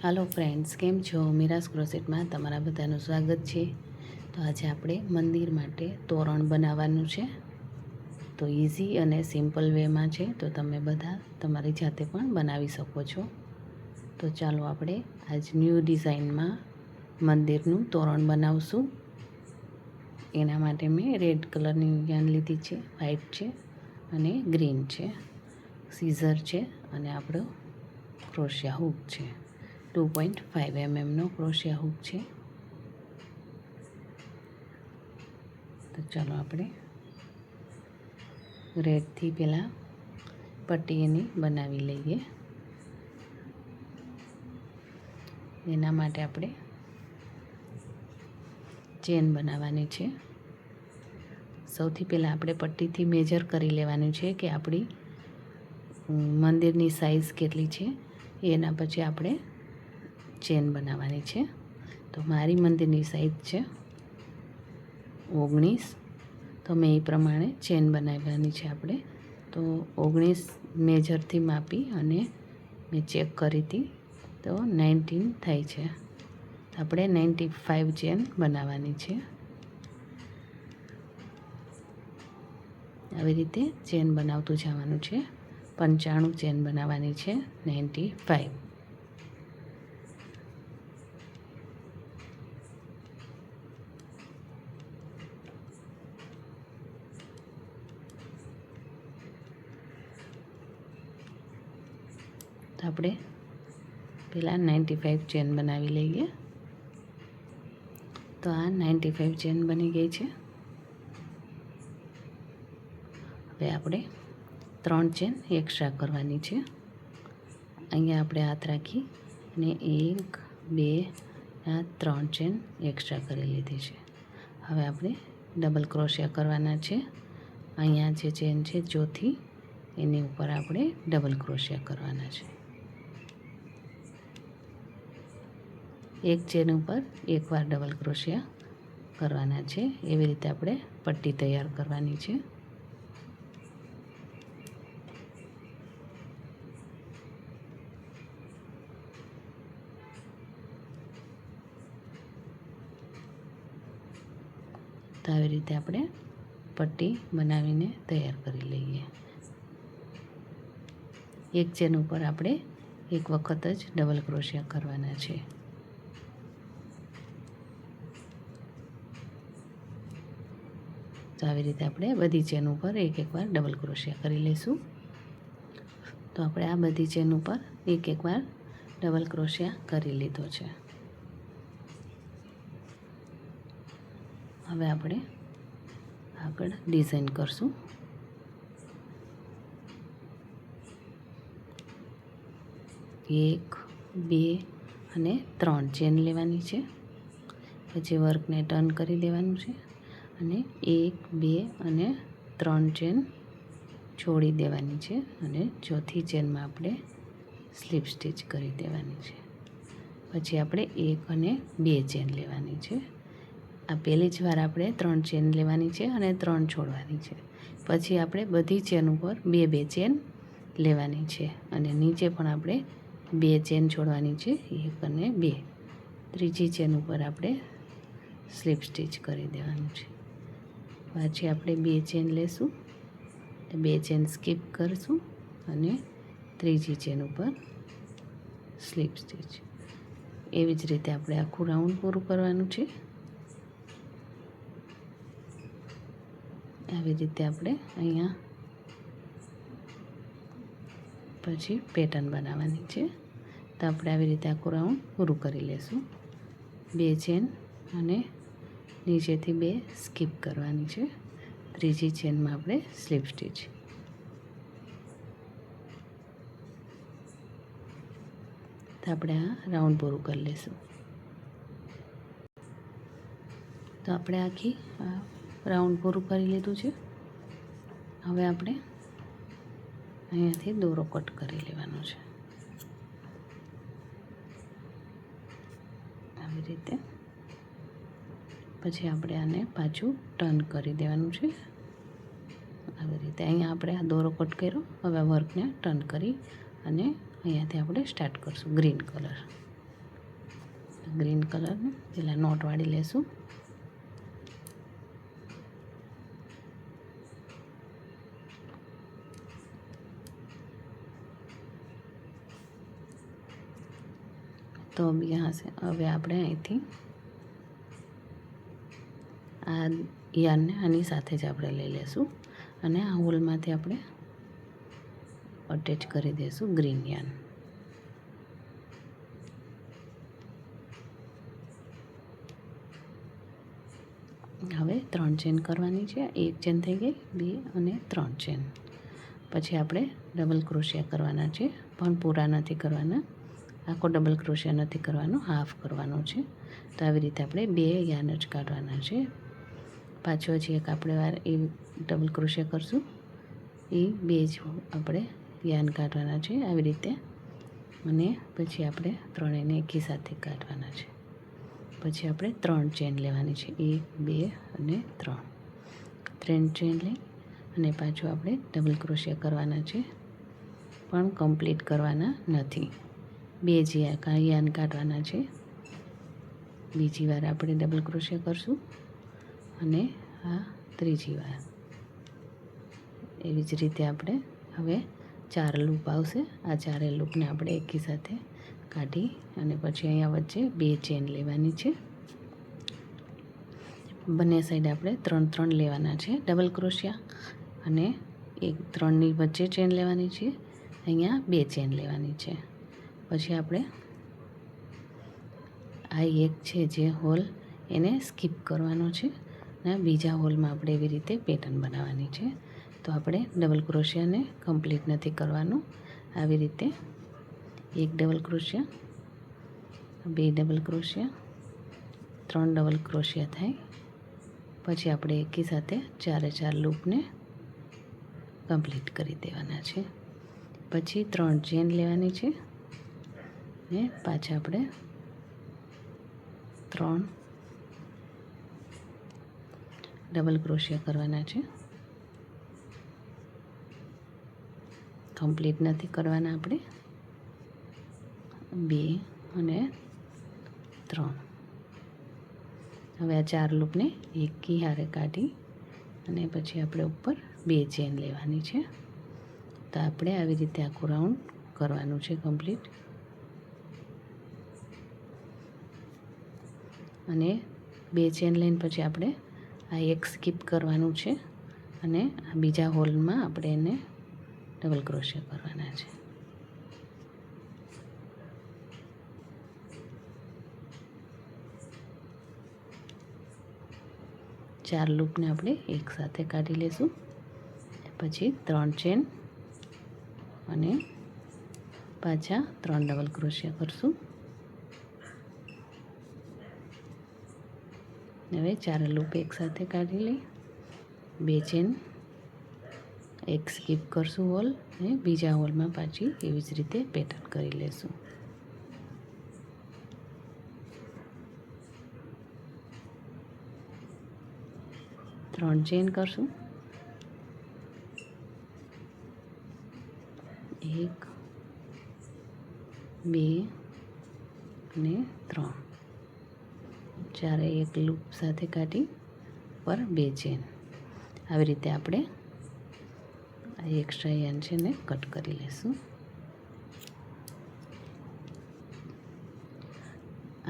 હાલો friends, કેમ છો? મીરાસ ક્રોસેટમાં તમારા બધાનું સ્વાગત છે. તો આજે આપણે મંદિર માટે તોરણ બનાવવાનું છે. તો ઇઝી અને સિમ્પલ વેમાં છે, તો તમે બધા તમારી જાતે પણ બનાવી શકો છો. તો ચાલો આપણે આજ ન્યૂ ડિઝાઇનમાં મંદિરનું તોરણ બનાવશું. એના માટે મેં રેડ કલરની યાન લીધી છે, વ્હાઈટ છે અને ગ્રીન છે, સીઝર છે અને આપણો ક્રોશિયા હૂક છે. 2.5 mm ક્રોશિયા હૂક છે. તો ચાલો આપણે રેડથી પહેલાં પટ્ટી એની બનાવી લઈએ. એના માટે આપણે ચેન બનાવવાની છે. સૌથી પહેલાં આપણે પટ્ટીથી મેજર કરી લેવાનું છે કે આપણી મંદિરની સાઈઝ કેટલી છે. એના પછી આપણે ચેન બનાવવાની છે. તો મારી મંદિરની સાઈઝ છે 19, તો મેં એ પ્રમાણે ચેન બનાવવાની છે આપણે. તો 19 મેજરથી માપી અને મેં ચેક કરી હતી, તો 19 થાય છે. આપણે 95 ચેન બનાવવાની છે. આવી રીતે ચેન બનાવતું જવાનું છે. 95 ચેન બનાવવાની છે, 95. તો આપણે પહેલાં 95 ચેન બનાવી લઈએ. તો આ 95 ચેન બની ગઈ છે. હવે આપણે 3 ચેન એક્સ્ટ્રા કરવાની છે. અહીંયા આપણે હાથ રાખી અને 1, 2, 3 ચેન એક્સ્ટ્રા કરી લીધી છે. હવે આપણે ડબલ ક્રોશિયા કરવાના છે. અહીંયા જે ચેન છે ચોથી, એની ઉપર આપણે ડબલ ક્રોશિયા કરવાના છે. એક ચેન ઉપર એકવાર ડબલ ક્રોશિયા કરવાના છે. એવી રીતે આપણે પટ્ટી તૈયાર કરવાની છે. તો આવી રીતે આપણે પટ્ટી બનાવીને તૈયાર કરી લઈએ. એક ચેન ઉપર આપણે એક વખત જ ડબલ ક્રોશિયા કરવાના છે. તો આવી રીતે આપણે બધી ચેન ઉપર એક વાર ડબલ ક્રોશિયા કરી લઈશું. તો આપણે આ બધી ચેન ઉપર એક વાર ડબલ ક્રોશિયા કરી લીધો છે. હવે આપણે આગળ ડિઝાઇન કરશું. એક, 2 અને 3 ચેન લેવાની છે. પછી વર્કને ટર્ન કરી દેવાનું છે અને 1, 2 અને 3 ચેન છોડી દેવાની છે અને ચોથી ચેનમાં આપણે સ્લીપ સ્ટિચ કરી દેવાની છે. પછી આપણે 1 અને 2 ચેન લેવાની છે. આ પહેલી જ વાર આપણે 3 ચેન લેવાની છે અને 3 છોડવાની છે. પછી આપણે બધી ચેન ઉપર 2 ચેન લેવાની છે અને નીચે પણ આપણે 2 ચેન છોડવાની છે, 1 અને 2. ત્રીજી ચેન ઉપર આપણે સ્લીપ સ્ટિચ કરી દેવાનું છે. પાછી આપણે 2 ચેન લેશું, 2 ચેન સ્કીપ કરશું અને ત્રીજી ચેન ઉપર સ્લીપ સ્ટિચ. એવી જ રીતે આપણે આખું રાઉન્ડ પૂરું કરવાનું છે. આવી રીતે આપણે અહીંયા પછી પેટર્ન બનાવવાની છે. તો આપણે આવી રીતે આખું રાઉન્ડ પૂરું કરી લેશું. 2 ચેન અને નીચેથી 2 સ્કીપ કરવાની છે. ત્રીજી ચેનમાં આપણે સ્લીપ સ્ટિચ. તો આપણે આ રાઉન્ડ પૂરું કરી લઈશું. તો આપણે આખી રાઉન્ડ પૂરું કરી લીધું છે. હવે આપણે અહીંયાથી દોરો કટ કરી લેવાનો છે. આવી રીતે પછી આપણે આને પાછું ટર્ન કરી દેવાનું છે. આવી રીતે અહીંયા આપણે આ દોરો કટ કર્યો. હવે વર્કને ટર્ન કરી અને અહીંયાથી આપણે સ્ટાર્ટ કરશું ગ્રીન કલર. ગ્રીન કલરનું પહેલાં નોટ વાળી લેશું. તો यहाँ से હવે આપણે અહીંથી આ યાનને આની સાથે જ આપણે લઈ લેશું અને આ હોલમાંથી આપણે અટેચ કરી દઈશું ગ્રીન યાન. હવે 3 ચેન કરવાની છે. 1 ચેન થઈ ગઈ, 2 અને 3 ચેન. પછી આપણે ડબલ ક્રોશિયા કરવાના છે, પણ પૂરા નથી કરવાના. આખો ડબલ ક્રોશિયા નથી કરવાનો, હાફ કરવાનો છે. તો આવી રીતે આપણે 2 યાન જ કાઢવાના છે. પાછો હજી એક આપણે વાર એ ડબલ ક્રોશિયા કરશું, એ 2 જ આપણે યાન કાઢવાના છે આવી રીતે. અને પછી આપણે ત્રણેયને એકી સાથે કાઢવાના છે. પછી આપણે 3 ચેન લેવાની છે, 1 2 અને 3. 3 ચેન લઈ અને પાછું આપણે ડબલ ક્રોશિયા કરવાના છે, પણ કમ્પ્લીટ કરવાના નથી. 2 યાન કાઢવાના છે. બીજી વાર આપણે ડબલ ક્રોશિયા કરશું અને આ ત્રીજી વાર. એવી જ રીતે આપણે હવે 4 લૂપ આવશે. આ 4 લૂપને આપણે એકી સાથે કાઢી અને પછી અહીંયા વચ્ચે 2 ચેન લેવાની છે. બંને સાઈડ આપણે 3 લેવાના છે ડબલ ક્રોશિયા, અને 3ની વચ્ચે ચેન લેવાની છે. અહીંયા 2 ચેન લેવાની છે. પછી આપણે આ એક છે જે હોલ એને સ્કીપ કરવાનો છે અને બીજા હોલમાં આપણે એવી રીતે પેટર્ન બનાવવાની છે. તો આપણે ડબલ ક્રોશિયાને કમ્પ્લીટ નથી કરવાનું. આવી રીતે 1 ડબલ ક્રોશિયા, 2 ડબલ ક્રોશિયા, 3 ડબલ ક્રોશિયા થાય. પછી આપણે એકી સાથે 4 લૂપને કમ્પ્લીટ કરી દેવાના છે. પછી 3 ચેન લેવાની છે ને પાછા આપણે 3 ડબલ ક્રોશિયા કરવાના છે. કમ્પ્લીટ નથી કરવાના આપણે. 2 અને 3. હવે આ 4 લૂપને એકી હારે કાઢી અને પછી આપણે ઉપર 2 ચેન લેવાની છે. તો આપણે આવી રીતે આખું રાઉન્ડ કરવાનું છે કમ્પ્લીટ. અને 2 ચેન લઈને પછી આપણે આ એક સ્કીપ કરવાનું છે અને આ બીજા હોલમાં આપણે એને ડબલ ક્રોશિયા કરવાના છે. ચાર લૂપને આપણે એક સાથે કાઢી લેશું. પછી 3 ચેન અને પાછા 3 ડબલ ક્રોશિયા કરશું. હવે 4 લૂપ એક સાથે કાઢી લઈ, 2 ચેન, એક સ્કીપ કરશું હોલ અને બીજા હોલમાં પાછી એવી જ રીતે પેટર્ન કરી લેશું. ત્રણ ચેન કરશું, 1 2 અને 3. ચારે એક લૂપ સાથે કાઢી પર 2 ચેન. આવી રીતે આપણે આ એક્સ્ટ્રા યાન છે ને કટ કરી લેશું.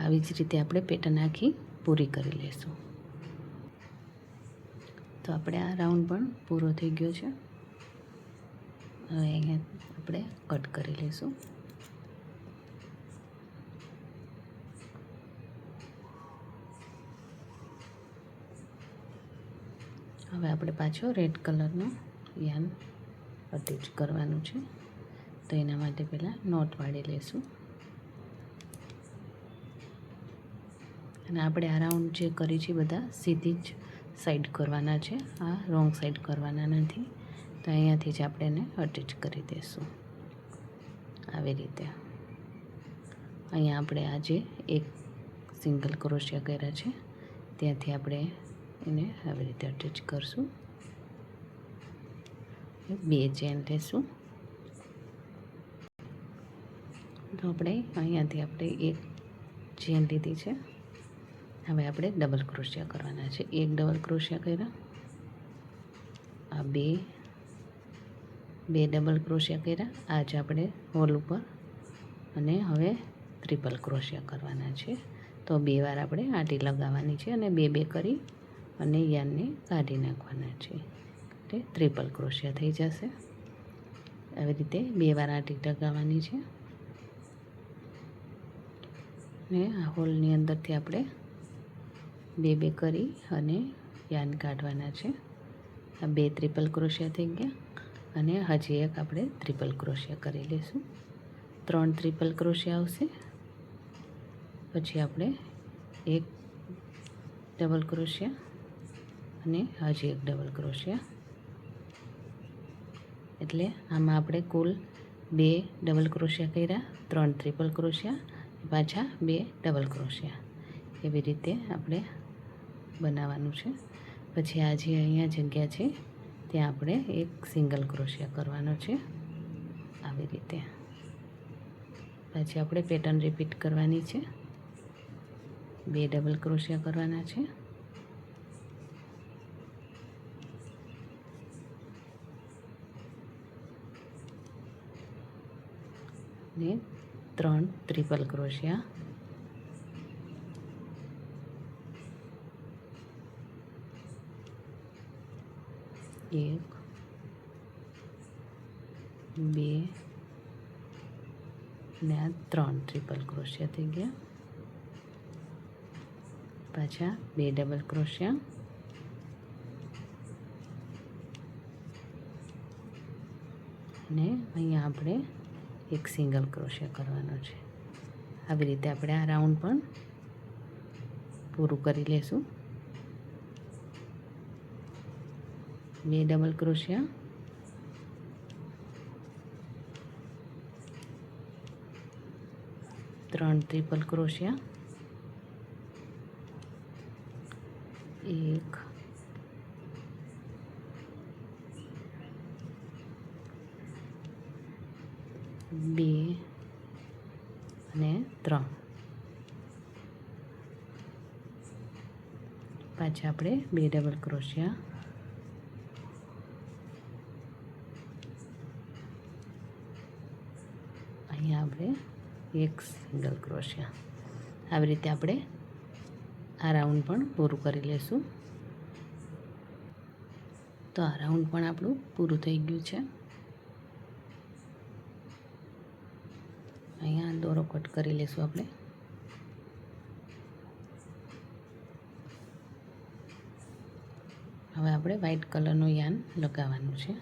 આવી જ રીતે આપણે પેટર્ન આખી પૂરી કરી લેશું. તો આપણે આ રાઉન્ડ પણ પૂરો થઈ ગયો છે. હવે અહીંયા આપણે કટ કરી લઈશું. હવે આપણે પાછો રેડ કલરનો યાન અટેચ કરવાનું છે. તો એના માટે પહેલાં નોટ વાળી લઈશું. અને આપણે આ રાઉન્ડ જે કરી છે બધા સીધી જ સાઈડ કરવાના છે, આ રોંગ સાઈડ કરવાના નથી. તો અહીંયાથી જ આપણે એને અટેચ કરી દઈશું આવી રીતે. અહીંયા આપણે આજે એક સિંગલ ક્રોશિયા કર્યા છે ત્યાંથી આપણે એને આવી રીતે અટેચ કરશું. 2 ચેન લેશું. તો આપણે અહીંયાથી આપણે એક ચેન લીધી છે. હવે આપણે ડબલ ક્રોશિયા કરવાના છે. એક ડબલ ક્રોશિયા કર્યા, આ બે ડબલ ક્રોશિયા કર્યા, આ જ આપણે હોલ ઉપર, અને હવે ટ્રિપલ ક્રોશિયા કરવાના છે. તો 2 વાર આપણે આંટી લગાવવાની છે અને 2 કરી અને યાનને કાઢી નાખવાના છે. એટલે ટ્રિપલ ક્રોશિયા થઈ જશે. આવી રીતે 2 વાર આંટી લગાવવાની છે. ને આ હોલની અંદરથી આપણે 2 કરી અને યાન કાઢવાના છે. આ 2 ટ્રિપલ ક્રોશિયા થઈ ગયા અને હજી એક આપણે ટ્રિપલ ક્રોશિયા કરી લઈશું. 3 ટ્રિપલ ક્રોશિયા આવશે. પછી આપણે એક ડબલ ક્રોશિયા અને હજી એક ડબલ ક્રોશિયા. એટલે આમાં આપણે કુલ 2 ડબલ ક્રોશિયા કર્યા, 3 ટ્રિપલ ક્રોશિયા, પાછા 2 ડબલ ક્રોશિયા. એવી રીતે આપણે બનાવવાનું છે. પછી આ જે અહીંયા જગ્યા છે ત્યાં આપણે એક સિંગલ ક્રોશિયા કરવાનો છે. આવી રીતે પછી આપણે પેટર્ન રિપીટ કરવાની છે. 2 ડબલ ક્રોશિયા કરવાના છે. ને 3 ટ્રિપલ ક્રોશિયા. એક, 2 ને આ 3 ટ્રિપલ ક્રોશિયા થઈ ગયા. પાછા 2 ડબલ ક્રોશિયા અને અહીંયા આપણે એક સિંગલ ક્રોશિયા કરવાનો છે. આવી રીતે આપણે આ રાઉન્ડ પણ પૂરું કરી લેશું. 2 ડબલ ક્રોશિયા, 3 ટ્રિપલ ક્રોશિયા, 1, 2 અને 3. પાછા આપણે 2 ડબલ ક્રોશિયા, અહીંયા આપણે એક સિંગલ ક્રોશિયા. આવી રીતે આપણે આ રાઉન્ડ પણ પૂરું કરી લેશું. તો આ રાઉન્ડ પણ આપણું પૂરું થઈ ગયું છે. અહીંયા દોરો કટ કરી લેશું આપણે. હવે આપણે વ્હાઈટ કલરનું યાન લગાવવાનું છે.